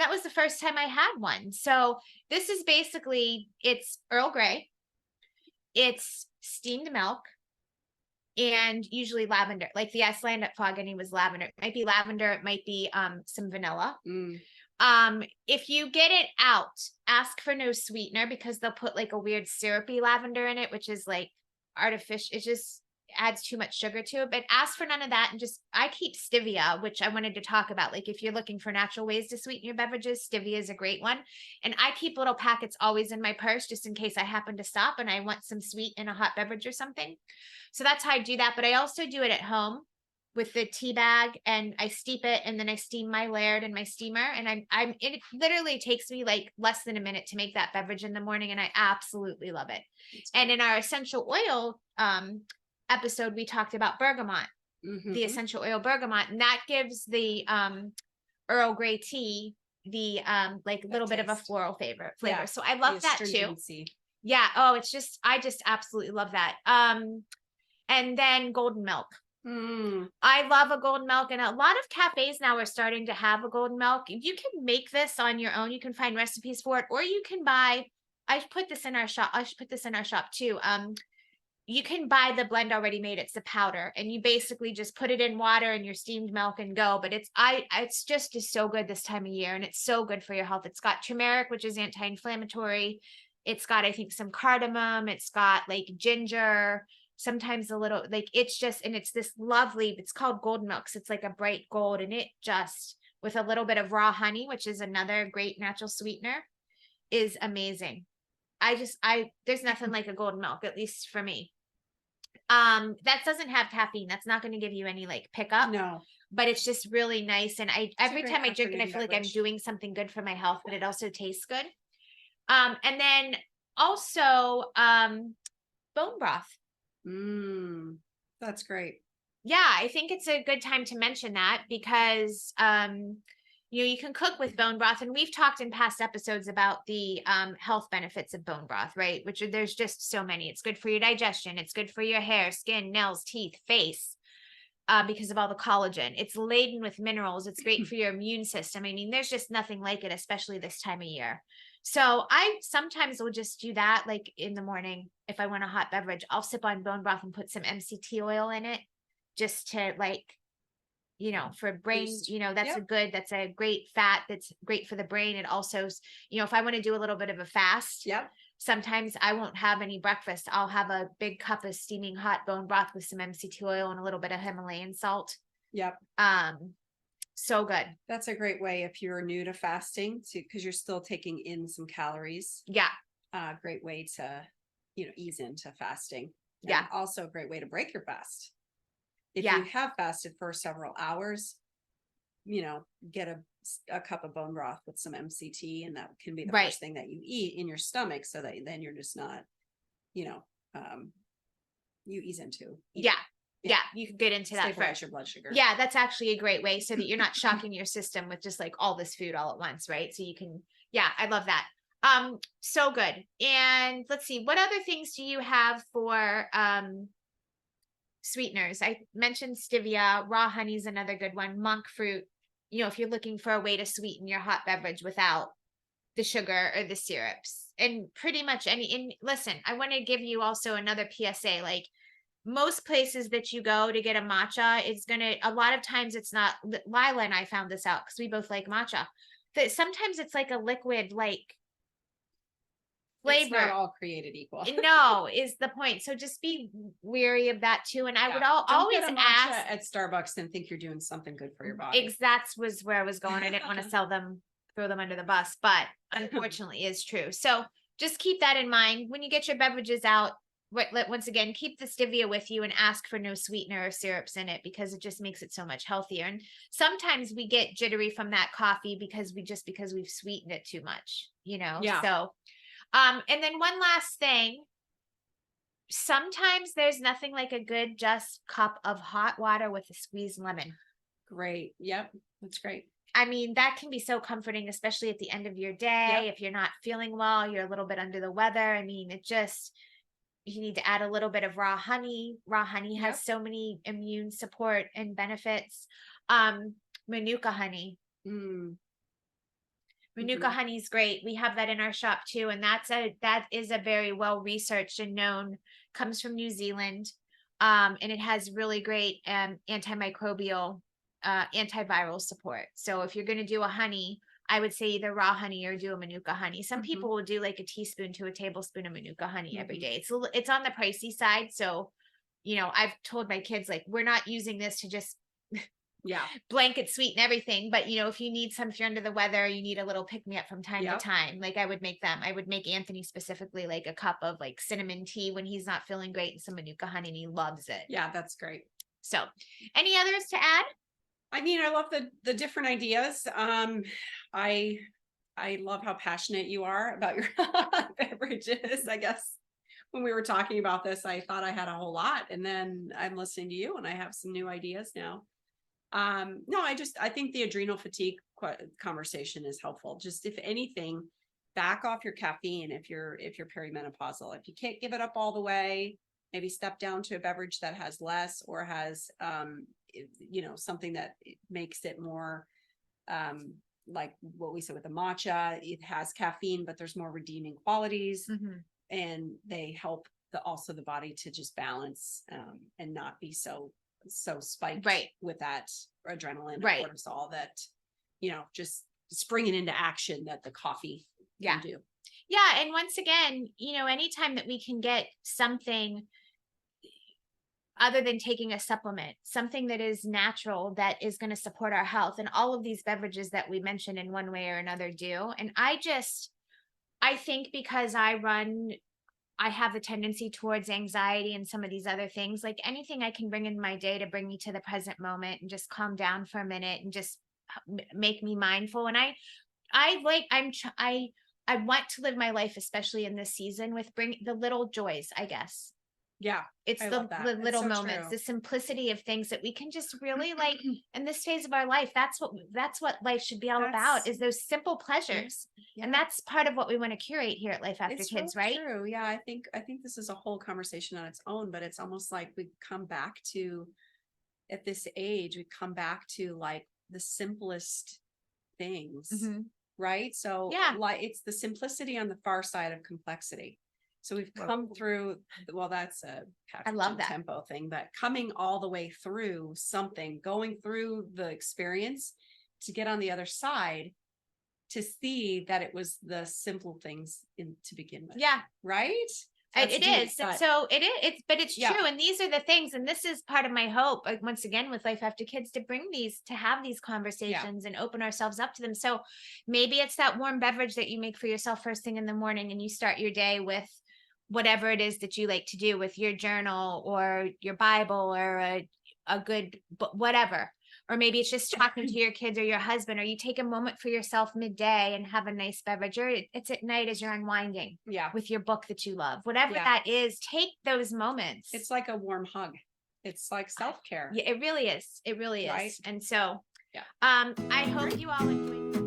And that was the first time I had one. So this is basically, it's Earl Grey, it's steamed milk, and usually lavender. Like the Icelandic Fogany was lavender. It might be lavender, it might be some vanilla. If you get it out, ask for no sweetener, because they'll put like a weird syrupy lavender in it, which is like artificial. It just adds too much sugar to it. But ask for none of that, and just, I keep stevia, which I wanted to talk about. Like if you're looking for natural ways to sweeten your beverages, stevia is a great one. And I keep little packets always in my purse, just in case I happen to stop and I want some sweet in a hot beverage or something. So that's how I do that. But I also do it at home with the tea bag, and I steep it, and then I steam my Laird in my steamer. And it literally takes me like less than a minute to make that beverage in the morning, and I absolutely love it. And in our essential oil episode, we talked about bergamot, the essential oil bergamot, and that gives the Earl Grey tea the like a little bit of a floral flavor. Yeah, So I love that too. Yeah. Oh, it's just, I just absolutely love that. And then golden milk. I love a golden milk, and a lot of cafes now are starting to have a golden milk. You can make this on your own. You can find recipes for it, or you can buy, I should put this in our shop too. You can buy the blend already made. It's the powder, and you basically just put it in water and your steamed milk and go. But it's just is so good this time of year, and it's so good for your health. It's got turmeric, which is anti-inflammatory. It's got, I think, some cardamom. It's got like ginger, sometimes a little, like, it's just, and it's this lovely, it's called golden milk. So it's like a bright gold, and it just, with a little bit of raw honey, which is another great natural sweetener, is amazing. There's nothing like a golden milk, at least for me. That doesn't have caffeine. That's not going to give you any like pickup. No. But it's just really nice. And every time I drink it, I feel like I'm doing something good for my health, but it also tastes good. And then also bone broth. That's great. Yeah, I think it's a good time to mention that, because you can cook with bone broth, and we've talked in past episodes about the health benefits of bone broth, right? Which there's just so many. It's good for your digestion, it's good for your hair, skin, nails, teeth, face, because of all the collagen. It's laden with minerals. It's great for your immune system. I mean, there's just nothing like it, especially this time of year. So I sometimes will just do that, like in the morning. If I want a hot beverage, I'll sip on bone broth and put some MCT oil in it, just to like, for brain, that's a great fat. That's great for the brain. It also, if I want to do a little bit of a fast, sometimes I won't have any breakfast. I'll have a big cup of steaming hot bone broth with some MCT oil and a little bit of Himalayan salt. So good. That's a great way if you're new to fasting, because you're still taking in some calories. Great way to, ease into fasting. And also a great way to break your fast. If you have fasted for several hours, get a cup of bone broth with some MCT, and that can be the first thing that you eat in your stomach, so that then you're just not, you ease into eating. Yeah, you can get into that first. Your blood sugar. Yeah, that's actually a great way, so that you're not shocking your system with just like all this food all at once, right? So you can, I love that. So good. And let's see, what other things do you have for sweeteners? I mentioned stevia. Raw honey is another good one. Monk fruit. If you're looking for a way to sweeten your hot beverage without the sugar or the syrups, and pretty much listen, I want to give you also another PSA. Like, most places that you go to get a matcha, a lot of times it's not. Lila and I found this out because we both like matcha, that sometimes it's like a liquid, like, flavor. It's not all created equal. No, is the point. So just be weary of that too. And I would always ask at Starbucks and think you're doing something good for your body. That was where I was going. I didn't want to throw them under the bus, but unfortunately is true. So just keep that in mind when you get your beverages out. Once again, keep the stevia with you and ask for no sweetener or syrups in it, because it just makes it so much healthier. And sometimes we get jittery from that coffee because we've sweetened it too much, So, and then one last thing, sometimes there's nothing like a good just cup of hot water with a squeezed lemon. Great. Yep. That's great. I mean, that can be so comforting, especially at the end of your day. If you're not feeling well, you're a little bit under the weather. I mean, you need to add a little bit of raw honey. Raw honey has so many immune support and benefits. Manuka honey. Manuka honey is great. We have that in our shop too. And that is a very well researched and known, comes from New Zealand. And it has really great antimicrobial, antiviral support. So if you're going to do a honey, I would say either raw honey or do a Manuka honey. Some people will do like a teaspoon to a tablespoon of Manuka honey every day. It's on the pricey side. So, you know, I've told my kids, like, we're not using this to just blanket sweeten everything, but you know, if you need some, if you're under the weather, you need a little pick me up from time to time, like I would make Anthony specifically like a cup of like cinnamon tea when he's not feeling great and some Manuka honey, and he loves it. Yeah, that's great. So any others to add? I mean, I love the different ideas. I love how passionate you are about your beverages. I guess when we were talking about this, I thought I had a whole lot, and then I'm listening to you and I have some new ideas now. No, I think the adrenal fatigue conversation is helpful. Just if anything, back off your caffeine if you're perimenopausal. If you can't give it up all the way, maybe step down to a beverage that has less, or has you know, something that makes it more like what we said with the matcha. It has caffeine, but there's more redeeming qualities, and they help also the body to just balance and not be so spiked with that adrenaline or cortisol that, you know, just springing into action that the coffee can do. Yeah. And once again, you know, anytime that we can get something other than taking a supplement, something that is natural, that is going to support our health, and all of these beverages that we mentioned in one way or another do. And I think because I have the tendency towards anxiety and some of these other things, like anything I can bring in my day to bring me to the present moment and just calm down for a minute and just make me mindful. And I want to live my life, especially in this season, with the little joys, I guess. Yeah. It's the little moments, the simplicity of things that we can just really like in this phase of our life. That's what life should be all about, is those simple pleasures. And that's part of what we want to curate here at Life After Kids, right? True. Yeah. I think this is a whole conversation on its own, but it's almost like we come back to, at this age, we come back to like the simplest things, right? So like it's the simplicity on the far side of complexity. So we've come through, well, that's a tempo thing, but coming all the way through something, going through the experience to get on the other side, to see that it was the simple things to begin with. Yeah. Right? It is. So it is, but it's true. And these are the things, and this is part of my hope, like, once again, with Life After Kids, to have these conversations and open ourselves up to them. So maybe it's that warm beverage that you make for yourself first thing in the morning, and you start your day with whatever it is that you like to do, with your journal or your Bible or a good whatever. Or maybe it's just talking to your kids or your husband, or you take a moment for yourself midday and have a nice beverage, or it's at night as you're unwinding with your book that you love. Whatever that is, take those moments. It's like a warm hug. It's like self-care. Yeah, it really is. It really is. Right? And so I hope you all enjoyed